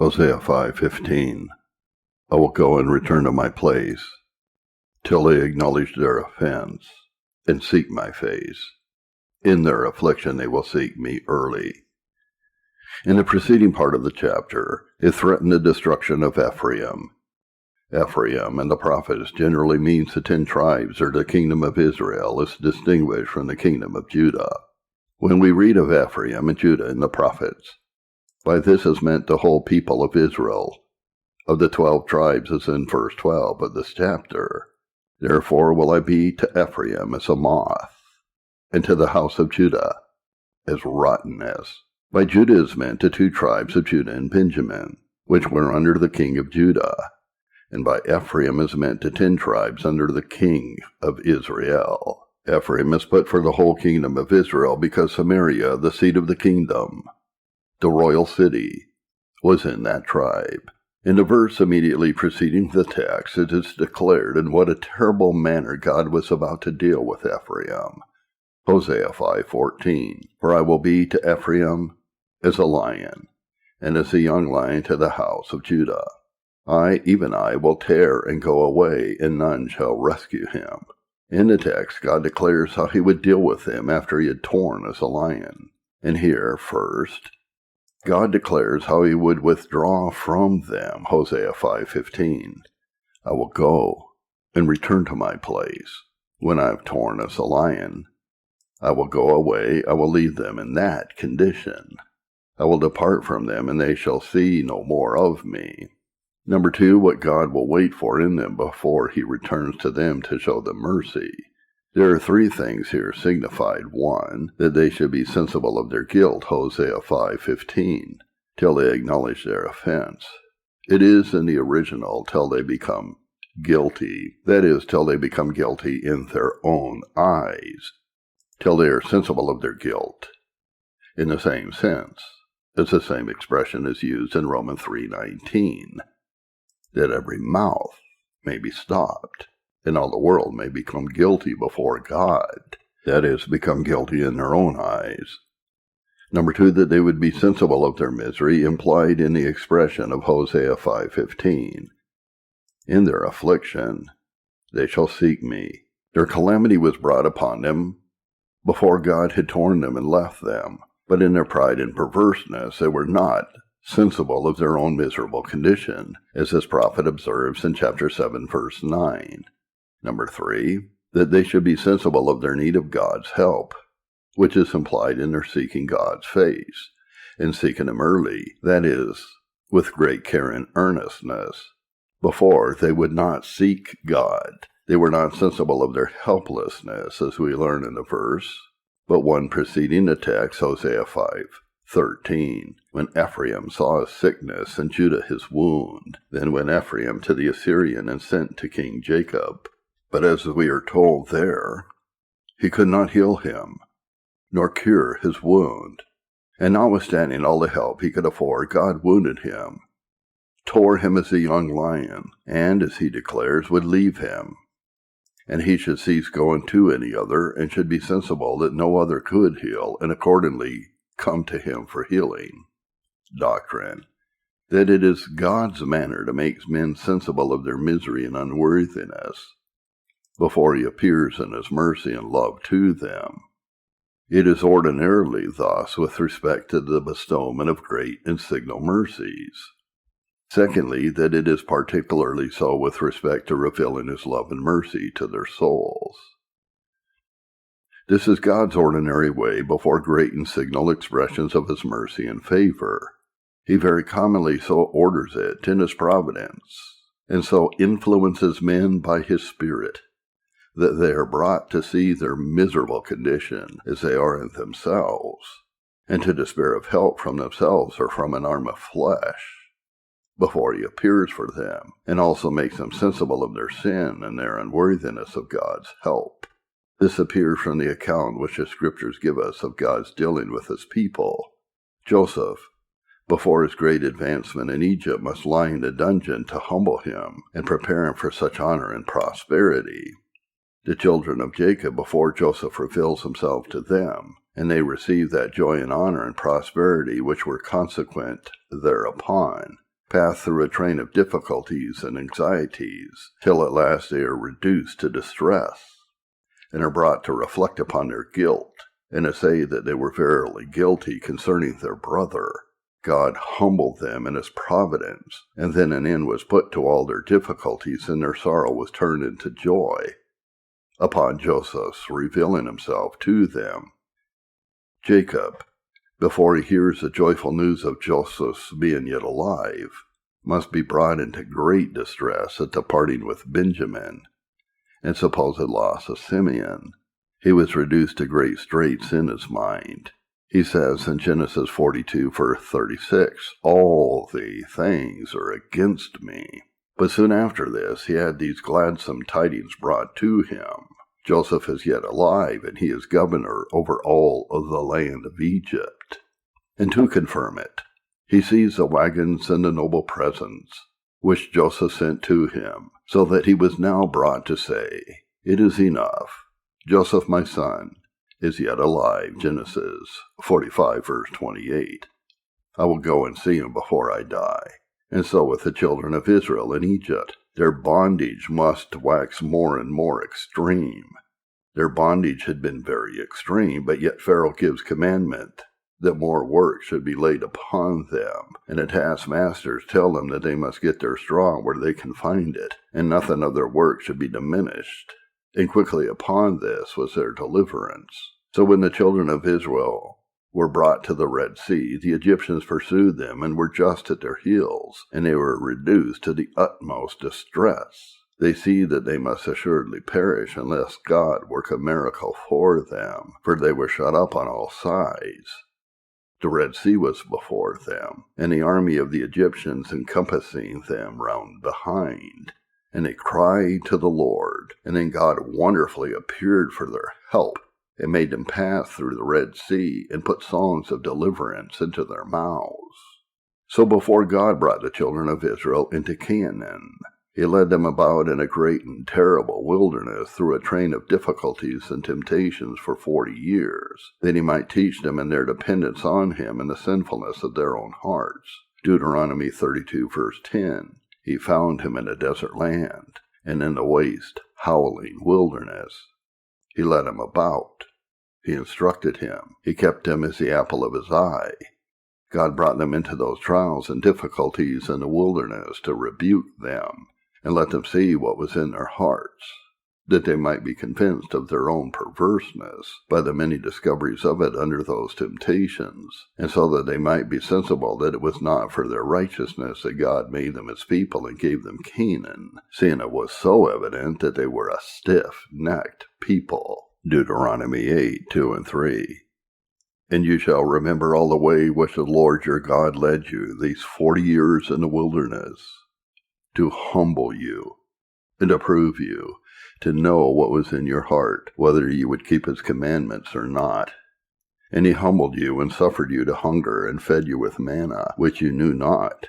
Hosea 5:15. I will go and return to my place, till they acknowledge their offense, and seek my face. In their affliction they will seek me early. In the preceding part of the chapter, it threatened the destruction of Ephraim. Ephraim and the prophets generally means the 10 tribes or the kingdom of Israel as distinguished from the kingdom of Judah. When we read of Ephraim and Judah in the prophets, by this is meant the whole people of Israel, of the 12 tribes as in verse 12 of this chapter. Therefore will I be to Ephraim as a moth, and to the house of Judah as rottenness. By Judah is meant the 2 tribes of Judah and Benjamin, which were under the king of Judah, and by Ephraim is meant the 10 tribes under the king of Israel. Ephraim is put for the whole kingdom of Israel because Samaria, the seat of the kingdom, the royal city, was in that tribe. In the verse immediately preceding the text, it is declared in what a terrible manner God was about to deal with Ephraim. Hosea 5:14. For I will be to Ephraim as a lion, and as a young lion to the house of Judah. I, even I, will tear and go away, and none shall rescue him. In the text, God declares how he would deal with them after he had torn as a lion. And here, first, God declares how he would withdraw from them. Hosea 5:15. I will go and return to my place. When I have torn as a lion, I will go away, I will leave them in that condition. I will depart from them, and they shall see no more of me. Number 2, what God will wait for in them before he returns to them to show them mercy. There are 3 things here signified. 1, that they should be sensible of their guilt, Hosea 5:15, till they acknowledge their offense. It is in the original, till they become guilty, that is, till they become guilty in their own eyes, till they are sensible of their guilt. In the same sense, as the same expression is used in Romans 3:19, that every mouth may be stopped, and all the world may become guilty before God, that is, become guilty in their own eyes. Number 2, that they would be sensible of their misery, implied in the expression of Hosea 5:15. In their affliction they shall seek me. Their calamity was brought upon them before God had torn them and left them, but in their pride and perverseness they were not sensible of their own miserable condition, as this prophet observes in chapter 7, verse 9. Number 3, that they should be sensible of their need of God's help, which is implied in their seeking God's face, and seeking him early, that is, with great care and earnestness. Before, they would not seek God. They were not sensible of their helplessness, as we learn in the verse, but one preceding the text, Hosea 5:13, when Ephraim saw his sickness and Judah his wound. Then went Ephraim to the Assyrian and sent to King Jacob. But as we are told there, he could not heal him, nor cure his wound. And notwithstanding all the help he could afford, God wounded him, tore him as a young lion, and, as he declares, would leave him. And he should cease going to any other, and should be sensible that no other could heal, and accordingly come to him for healing. Doctrine. That it is God's manner to make men sensible of their misery and unworthiness before he appears in his mercy and love to them. It is ordinarily thus with respect to the bestowment of great and signal mercies. Secondly, that it is particularly so with respect to revealing his love and mercy to their souls. This is God's ordinary way before great and signal expressions of his mercy and favor. He very commonly so orders it in his providence, and so influences men by his Spirit, that they are brought to see their miserable condition as they are in themselves, and to despair of help from themselves or from an arm of flesh, before he appears for them, and also makes them sensible of their sin and their unworthiness of God's help. This appears from the account which the Scriptures give us of God's dealing with his people. Joseph, before his great advancement in Egypt, must lie in a dungeon to humble him and prepare him for such honor and prosperity. The children of Jacob, before Joseph reveals himself to them, and they receive that joy and honor and prosperity which were consequent thereupon, pass through a train of difficulties and anxieties, till at last they are reduced to distress, and are brought to reflect upon their guilt, and to say that they were verily guilty concerning their brother. God humbled them in his providence, and then an end was put to all their difficulties, and their sorrow was turned into joy, upon Joseph's revealing himself to them. Jacob, before he hears the joyful news of Joseph's being yet alive, must be brought into great distress at the parting with Benjamin, and supposed loss of Simeon. He was reduced to great straits in his mind. He says in Genesis 42, verse 36, "All the things are against me." But soon after this, he had these gladsome tidings brought to him. Joseph is yet alive, and he is governor over all of the land of Egypt. And to confirm it, he sees the wagons and the noble presents, which Joseph sent to him, so that he was now brought to say, "It is enough. Joseph, my son, is yet alive." Genesis 45, verse 28. I will go and see him before I die. And so with the children of Israel in Egypt, their bondage must wax more and more extreme. Their bondage had been very extreme, but yet Pharaoh gives commandment that more work should be laid upon them, and the taskmasters tell them that they must get their straw where they can find it, and nothing of their work should be diminished. And quickly upon this was their deliverance. So when the children of Israel were brought to the Red Sea, the Egyptians pursued them and were just at their heels, and they were reduced to the utmost distress. They see that they must assuredly perish unless God work a miracle for them, for they were shut up on all sides. The Red Sea was before them, and the army of the Egyptians encompassing them round behind. And they cried to the Lord, and then God wonderfully appeared for their help, and made them pass through the Red Sea, and put songs of deliverance into their mouths. So before God brought the children of Israel into Canaan, he led them about in a great and terrible wilderness through a train of difficulties and temptations for 40 years, that he might teach them in their dependence on him and the sinfulness of their own hearts. Deuteronomy 32, verse 10. He found him in a desert land, and in the waste, howling wilderness. He led him about. He instructed him. He kept him as the apple of his eye. God brought them into those trials and difficulties in the wilderness to rebuke them, and let them see what was in their hearts, that they might be convinced of their own perverseness by the many discoveries of it under those temptations, and so that they might be sensible that it was not for their righteousness that God made them his people and gave them Canaan, seeing it was so evident that they were a stiff-necked people. Deuteronomy 8, 2 and 3. And you shall remember all the way which the Lord your God led you these 40 years in the wilderness, to humble you, and to prove you, to know what was in your heart, whether you would keep his commandments or not. And he humbled you, and suffered you to hunger, and fed you with manna, which you knew not,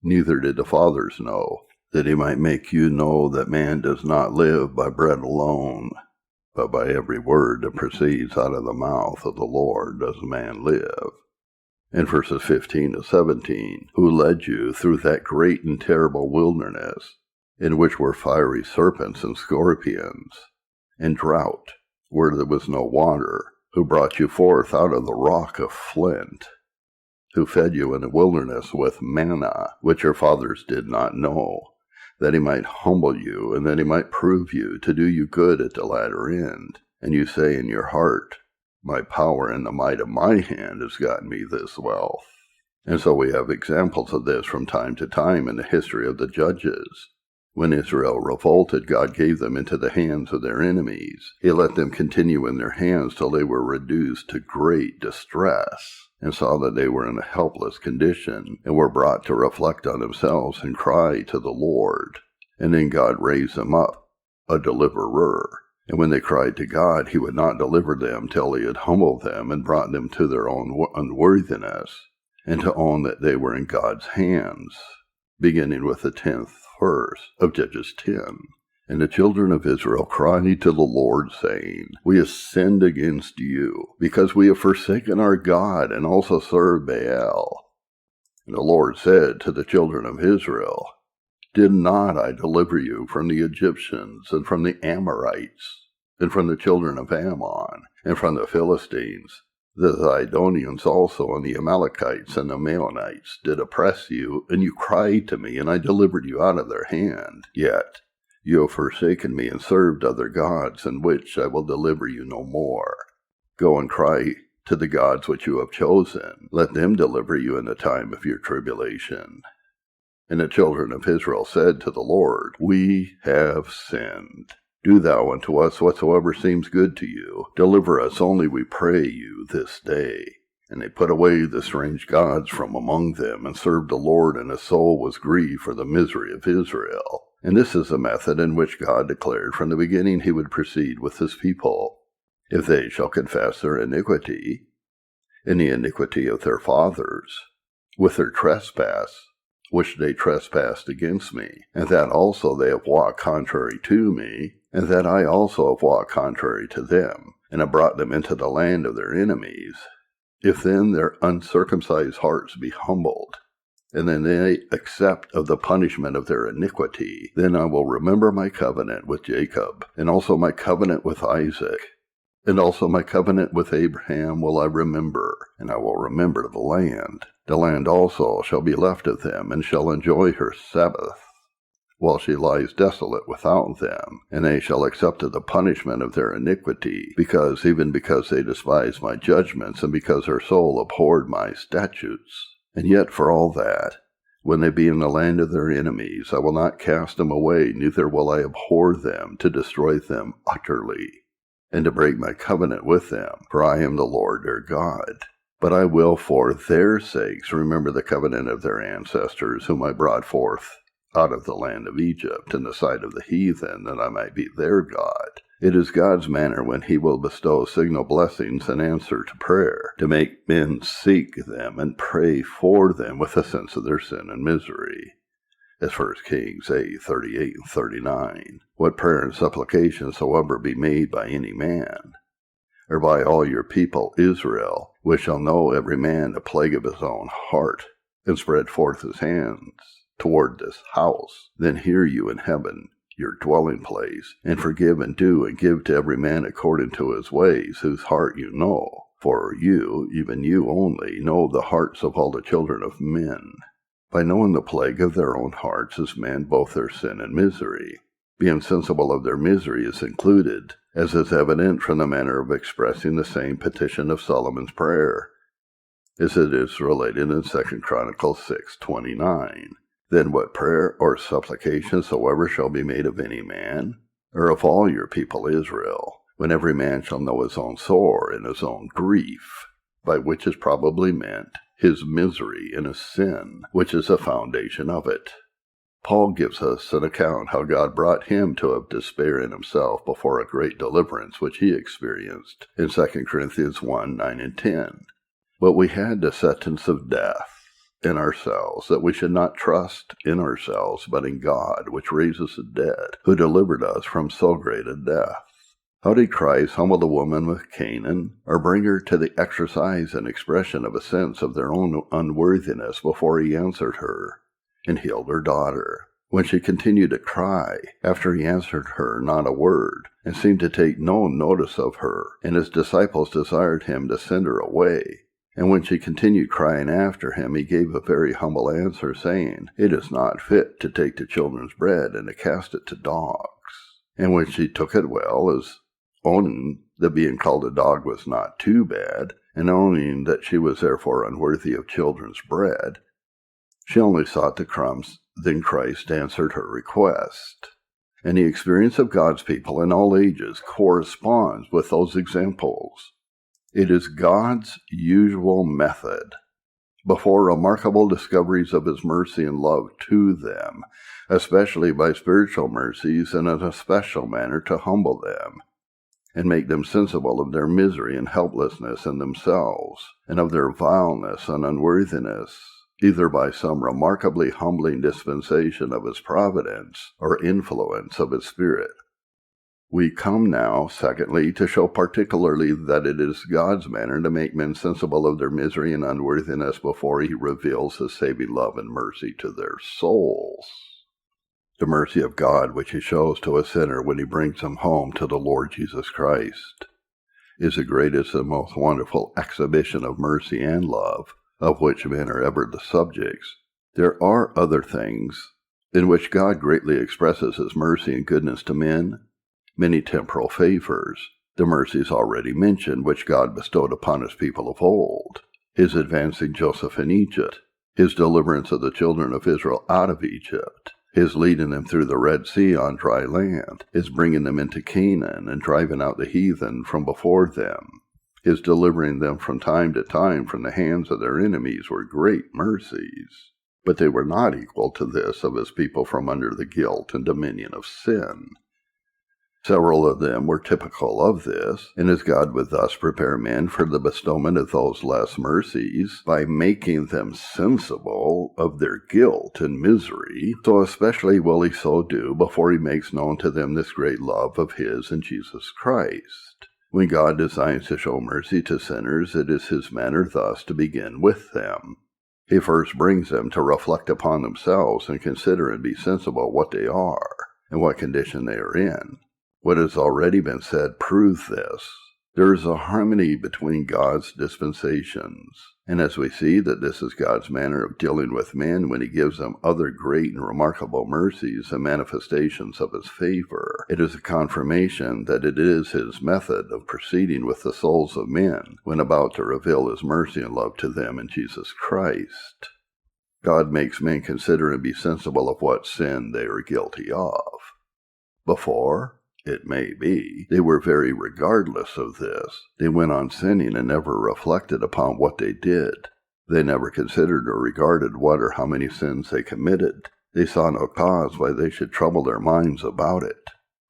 neither did the fathers know, that he might make you know that man does not live by bread alone, but by every word that proceeds out of the mouth of the Lord does man live. In verses 15 to 17, who led you through that great and terrible wilderness, in which were fiery serpents and scorpions, and drought, where there was no water, who brought you forth out of the rock of flint, who fed you in the wilderness with manna, which your fathers did not know, that he might humble you, and that he might prove you, to do you good at the latter end. And you say in your heart, my power and the might of my hand has gotten me this wealth. And so we have examples of this from time to time in the history of the judges. When Israel revolted, God gave them into the hands of their enemies. He let them continue in their hands till they were reduced to great distress, and saw that they were in a helpless condition, and were brought to reflect on themselves and cry to the Lord. And then God raised them up, a deliverer. And when they cried to God, he would not deliver them till he had humbled them and brought them to their own unworthiness, and to own that they were in God's hands. Beginning with the 10th verse of Judges 10. And the children of Israel cried to the Lord, saying, we have sinned against you, because we have forsaken our God, and also served Baal. And the Lord said to the children of Israel, Did not I deliver you from the Egyptians, and from the Amorites, and from the children of Ammon, and from the Philistines? The Zidonians also, and the Amalekites, and the Maonites did oppress you, and you cried to me, and I delivered you out of their hand. Yet you have forsaken me, and served other gods, in which I will deliver you no more. Go and cry to the gods which you have chosen. Let them deliver you in the time of your tribulation. And the children of Israel said to the Lord, We have sinned. Do thou unto us whatsoever seems good to you. Deliver us only, we pray you, this day. And they put away the strange gods from among them, and served the Lord, and his soul was grieved for the misery of Israel. And this is the method in which God declared from the beginning he would proceed with his people. If they shall confess their iniquity, and the iniquity of their fathers, with their trespass, which they trespassed against me, and that also they have walked contrary to me, and that I also have walked contrary to them, and have brought them into the land of their enemies. If then their uncircumcised hearts be humbled, and then they accept of the punishment of their iniquity, then I will remember my covenant with Jacob, and also my covenant with Isaac, and also my covenant with Abraham will I remember, and I will remember the land. The land also shall be left of them, and shall enjoy her Sabbath, while she lies desolate without them. And they shall accept of the punishment of their iniquity, because they despised my judgments, and because their soul abhorred my statutes. And yet for all that, when they be in the land of their enemies, I will not cast them away, neither will I abhor them, to destroy them utterly, and to break my covenant with them, for I am the Lord their God. But I will for their sakes remember the covenant of their ancestors, whom I brought forth out of the land of Egypt, in the sight of the heathen, that I might be their God. It is God's manner when he will bestow signal blessings in answer to prayer, to make men seek them and pray for them with a sense of their sin and misery. As 1 Kings 8:38 and 39. What prayer and supplication soever be made by any man, or by all your people Israel, which shall know every man the plague of his own heart, and spread forth his hands toward this house, then hear you in heaven, your dwelling place, and forgive and do and give to every man according to his ways, whose heart you know. For you, even you only, know the hearts of all the children of men. By knowing the plague of their own hearts is meant both their sin and misery. Being sensible of their misery is included, as is evident from the manner of expressing the same petition of Solomon's prayer, as it is related in 2 Chronicles 6:29. Then what prayer or supplication soever shall be made of any man, or of all your people Israel, when every man shall know his own sore and his own grief, by which is probably meant his misery and his sin, which is the foundation of it. Paul gives us an account how God brought him to have despair in himself before a great deliverance which he experienced in 2 Corinthians 1:9 and 10. But we had the sentence of death in ourselves, that we should not trust in ourselves, but in God, which raises the dead, who delivered us from so great a death. How did Christ humble the woman with Canaan, or bring her to the exercise and expression of a sense of their own unworthiness before he answered her and healed her daughter, when she continued to cry after he answered her not a word, and seemed to take no notice of her, and his disciples desired him to send her away? And when she continued crying after him, he gave a very humble answer, saying, It is not fit to take the children's bread and to cast it to dogs. And when she took it well, as owning that being called a dog was not too bad, and owning that she was therefore unworthy of children's bread, she only sought the crumbs. Then Christ answered her request. And the experience of God's people in all ages corresponds with those examples. It is God's usual method, before remarkable discoveries of his mercy and love to them, especially by spiritual mercies, and in a special manner to humble them, and make them sensible of their misery and helplessness in themselves, and of their vileness and unworthiness, either by some remarkably humbling dispensation of his providence or influence of his Spirit. We come now, secondly, to show particularly that it is God's manner to make men sensible of their misery and unworthiness before he reveals his saving love and mercy to their souls. The mercy of God which he shows to a sinner when he brings him home to the Lord Jesus Christ is the greatest and most wonderful exhibition of mercy and love of which men are ever the subjects. There are other things in which God greatly expresses his mercy and goodness to men, many temporal favors, the mercies already mentioned which God bestowed upon his people of old, his advancing Joseph in Egypt, his deliverance of the children of Israel out of Egypt, his leading them through the Red Sea on dry land, his bringing them into Canaan and driving out the heathen from before them, his delivering them from time to time from the hands of their enemies were great mercies. But they were not equal to this of his people from under the guilt and dominion of sin. Several of them were typical of this, and as God would thus prepare men for the bestowment of those less mercies by making them sensible of their guilt and misery, so especially will he so do before he makes known to them this great love of his in Jesus Christ. When God designs to show mercy to sinners, it is his manner thus to begin with them. He first brings them to reflect upon themselves and consider and be sensible what they are and what condition they are in. What has already been said proves this. There is a harmony between God's dispensations, and as we see that this is God's manner of dealing with men when he gives them other great and remarkable mercies and manifestations of his favor, it is a confirmation that it is his method of proceeding with the souls of men when about to reveal his mercy and love to them in Jesus Christ. God makes men consider and be sensible of what sin they are guilty of. Before, it may be, they were very regardless of this. They went on sinning and never reflected upon what they did. They never considered or regarded what or how many sins they committed. They saw no cause why they should trouble their minds about it.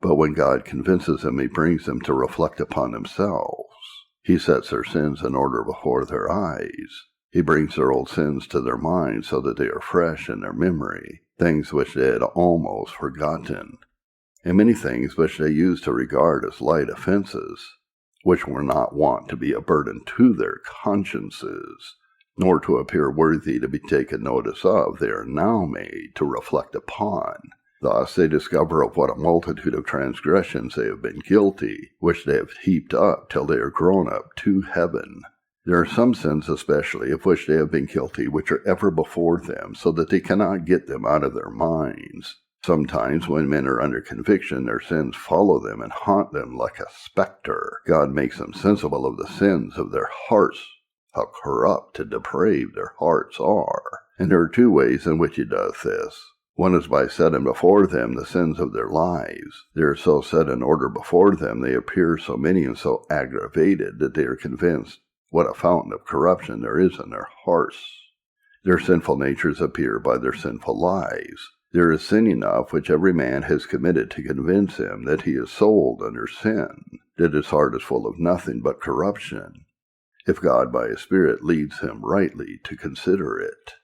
But when God convinces them, he brings them to reflect upon themselves. He sets their sins in order before their eyes. He brings their old sins to their minds so that they are fresh in their memory, things which they had almost forgotten, and many things which they used to regard as light offenses, which were not wont to be a burden to their consciences, nor to appear worthy to be taken notice of, they are now made to reflect upon. Thus they discover of what a multitude of transgressions they have been guilty, which they have heaped up till they are grown up to heaven. There are some sins especially of which they have been guilty which are ever before them, so that they cannot get them out of their minds. Sometimes when men are under conviction, their sins follow them and haunt them like a specter. God makes them sensible of the sins of their hearts, how corrupt and depraved their hearts are. And there are two ways in which he does this. One is by setting before them the sins of their lives. They are so set in order before them, they appear so many and so aggravated that they are convinced what a fountain of corruption there is in their hearts. Their sinful natures appear by their sinful lives. There is sin enough which every man has committed to convince him that he is sold under sin, that his heart is full of nothing but corruption, if God by his Spirit leads him rightly to consider it.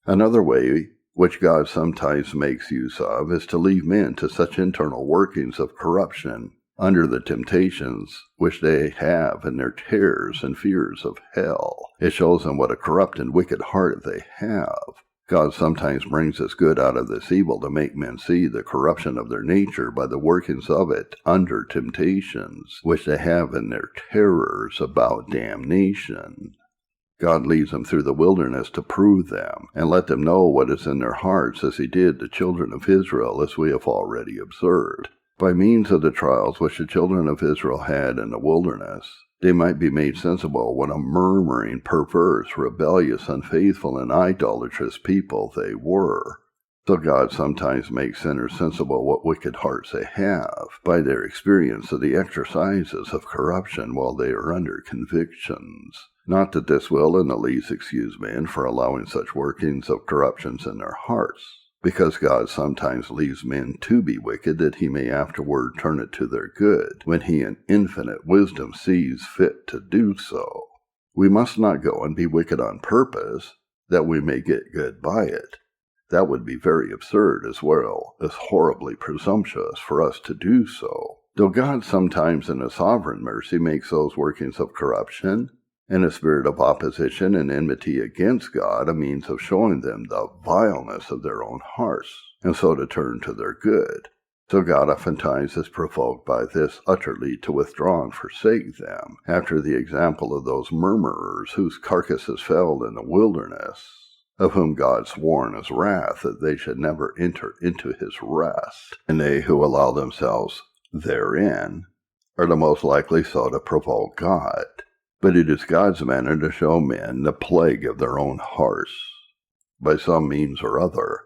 Another way which God sometimes makes use of is to leave men to such internal workings of corruption under the temptations which they have in their terrors and fears of hell. It shows them what a corrupt and wicked heart they have. God sometimes brings this good out of this evil to make men see the corruption of their nature by the workings of it under temptations, which they have in their terrors about damnation. God leads them through the wilderness to prove them, and let them know what is in their hearts, as he did the children of Israel, as we have already observed. By means of the trials which the children of Israel had in the wilderness, they might be made sensible what a murmuring, perverse, rebellious, unfaithful, and idolatrous people they were. So God sometimes makes sinners sensible what wicked hearts they have, by their experience of the exercises of corruption while they are under convictions. Not that this will in the least excuse men for allowing such workings of corruptions in their hearts, because God sometimes leaves men to be wicked, that he may afterward turn it to their good, when he in infinite wisdom sees fit to do so. We must not go and be wicked on purpose, that we may get good by it. That would be very absurd as well as horribly presumptuous for us to do so. Though God sometimes in His sovereign mercy makes those workings of corruption and a spirit of opposition and enmity against God a means of showing them the vileness of their own hearts, and so to turn to their good. So God oftentimes is provoked by this utterly to withdraw and forsake them, after the example of those murmurers whose carcasses fell in the wilderness, of whom God swore in His wrath that they should never enter into His rest, and they who allow themselves therein are the most likely so to provoke God. But it is God's manner to show men the plague of their own hearts, by some means or other,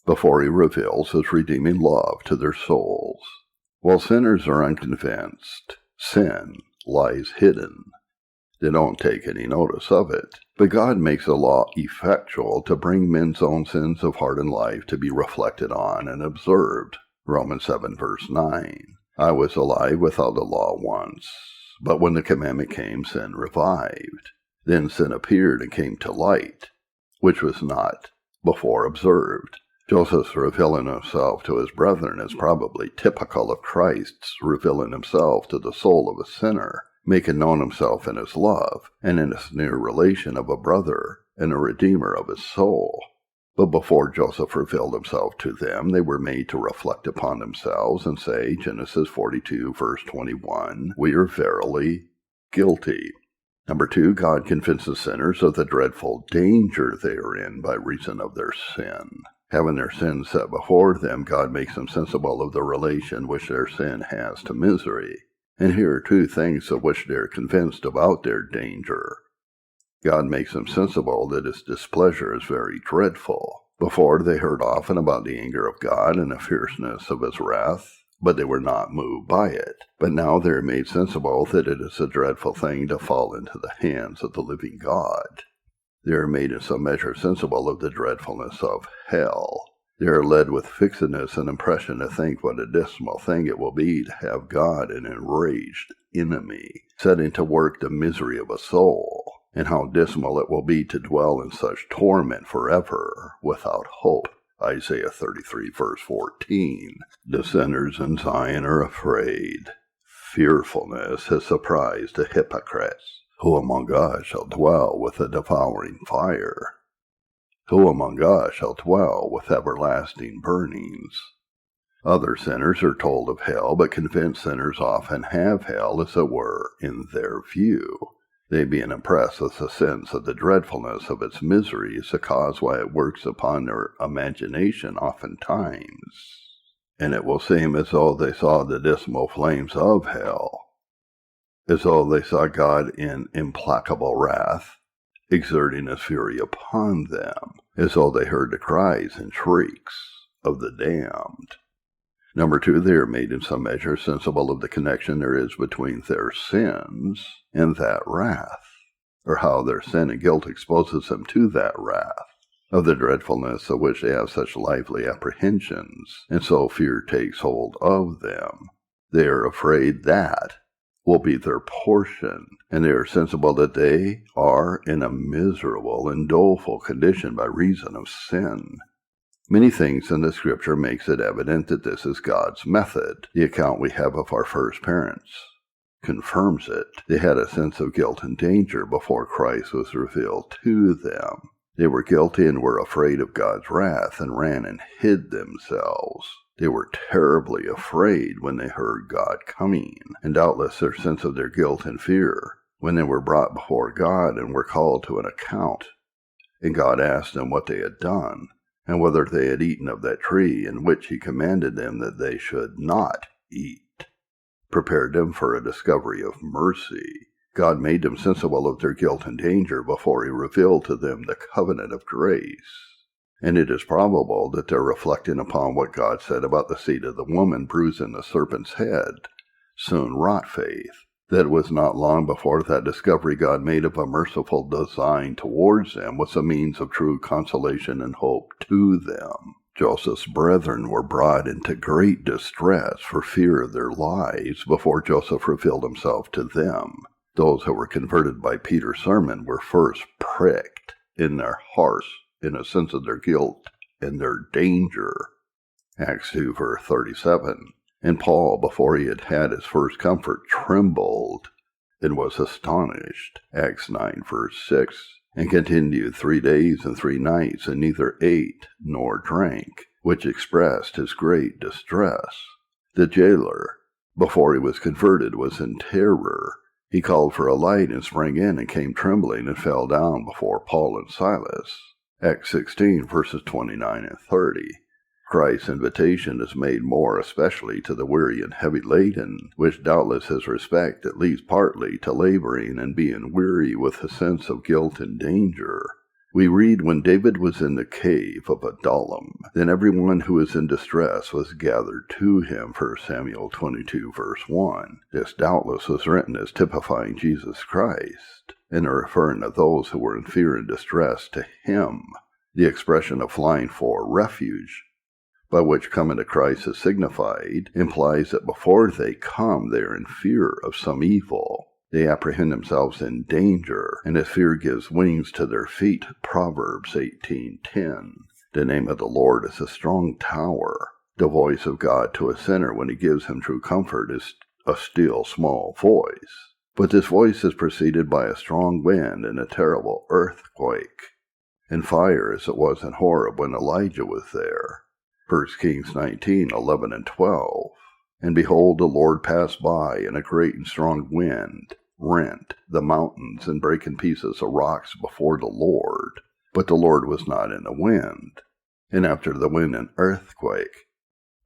before He reveals His redeeming love to their souls. While sinners are unconvinced, sin lies hidden. They don't take any notice of it. But God makes the law effectual to bring men's own sins of heart and life to be reflected on and observed. Romans 7 verse 9. I was alive without the law once, but when the commandment came, sin revived. Then sin appeared and came to light, which was not before observed. Joseph's revealing himself to his brethren is probably typical of Christ's revealing Himself to the soul of a sinner, making known Himself in His love, and in His near relation of a brother and a redeemer of his soul. But before Joseph revealed himself to them, they were made to reflect upon themselves and say, Genesis 42 verse 21, we are verily guilty. Number 2, God convinces sinners of the dreadful danger they are in by reason of their sin. Having their sin set before them, God makes them sensible of the relation which their sin has to misery. And here are 2 things of which they are convinced about their danger. God makes them sensible that His displeasure is very dreadful. Before, they heard often about the anger of God and the fierceness of His wrath, but they were not moved by it. But now they are made sensible that it is a dreadful thing to fall into the hands of the living God. They are made in some measure sensible of the dreadfulness of hell. They are led with fixedness and impression to think what a dismal thing it will be to have God, an enraged enemy, setting to work the misery of a soul, and how dismal it will be to dwell in such torment forever, without hope. Isaiah 33 verse 14. The sinners in Zion are afraid. Fearfulness has surprised the hypocrites. Who among us shall dwell with a devouring fire? Who among us shall dwell with everlasting burnings? Other sinners are told of hell, but convinced sinners often have hell, as it were, in their view. They being impressed with the sense of the dreadfulness of its misery is the cause why it works upon their imagination oftentimes. And it will seem as though they saw the dismal flames of hell, as though they saw God in implacable wrath, exerting His fury upon them, as though they heard the cries and shrieks of the damned. Number 2, they are made in some measure sensible of the connection there is between their sins and that wrath, or how their sin and guilt exposes them to that wrath, of the dreadfulness of which they have such lively apprehensions, and so fear takes hold of them. They are afraid that will be their portion, and they are sensible that they are in a miserable and doleful condition by reason of sin. Many things in the Scripture makes it evident that this is God's method. The account we have of our first parents confirms it. They had a sense of guilt and danger before Christ was revealed to them. They were guilty and were afraid of God's wrath and ran and hid themselves. They were terribly afraid when they heard God coming, and doubtless their sense of their guilt and fear when they were brought before God and were called to an account, and God asked them what they had done, and whether they had eaten of that tree in which He commanded them that they should not eat, prepared them for a discovery of mercy. God made them sensible of their guilt and danger before He revealed to them the covenant of grace. And it is probable that their reflecting upon what God said about the seed of the woman bruising the serpent's head soon wrought faith. That it was not long before that discovery God made of a merciful design towards them was a means of true consolation and hope to them. Joseph's brethren were brought into great distress for fear of their lives before Joseph revealed himself to them. Those who were converted by Peter's sermon were first pricked in their hearts in a sense of their guilt and their danger. Acts 2 verse 37. And Paul, before he had had his first comfort, trembled and was astonished. Acts 9, verse 6. And continued 3 days and 3 nights, and neither ate nor drank, which expressed his great distress. The jailer, before he was converted, was in terror. He called for a light and sprang in and came trembling and fell down before Paul and Silas. Acts 16, verses 29 and 30. Christ's invitation is made more especially to the weary and heavy laden, which doubtless is respect at least partly to laboring and being weary with a sense of guilt and danger. We read, when David was in the cave of Adullam, then everyone who was in distress was gathered to him, 1 Samuel 22, verse 1. This doubtless was written as typifying Jesus Christ, and referring to those who were in fear and distress to him. The expression of flying for refuge, by which coming to Christ is signified, implies that before they come they are in fear of some evil. They apprehend themselves in danger, and as fear gives wings to their feet. Proverbs 18:10. The name of the Lord is a strong tower. The voice of God to a sinner when he gives him true comfort is a still small voice. But this voice is preceded by a strong wind and a terrible earthquake, and fire as it was in Horeb when Elijah was there. 1 Kings 19:11 and 12. And behold, the Lord passed by, and a great and strong wind rent the mountains and brake in pieces the rocks before the Lord. But the Lord was not in the wind. And after the wind an earthquake.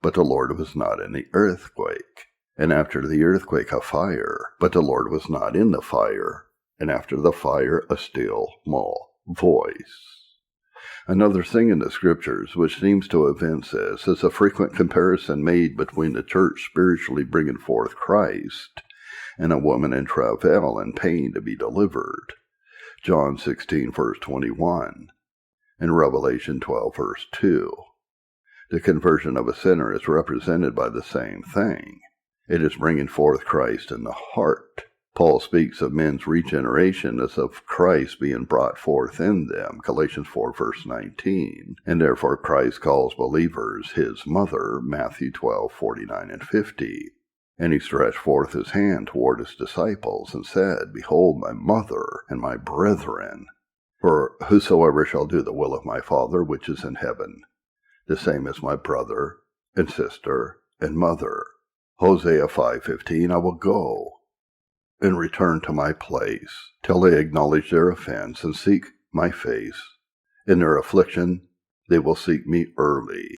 But the Lord was not in the earthquake. And after the earthquake a fire. But the Lord was not in the fire. And after the fire a still small voice. Another thing in the Scriptures which seems to evince this is a frequent comparison made between the church spiritually bringing forth Christ and a woman in travail and pain to be delivered. John 16, verse 21, and Revelation 12, verse 2. The conversion of a sinner is represented by the same thing. It is bringing forth Christ in the heart. Paul speaks of men's regeneration as of Christ being brought forth in them, Galatians 4, verse 19, and therefore Christ calls believers his mother, Matthew 12, 49 and 50. And he stretched forth his hand toward his disciples, and said, Behold my mother and my brethren, for whosoever shall do the will of my Father which is in heaven, the same is my brother and sister and mother. Hosea 5:15, I will go and return to my place, till they acknowledge their offense and seek my face. In their affliction they will seek me early.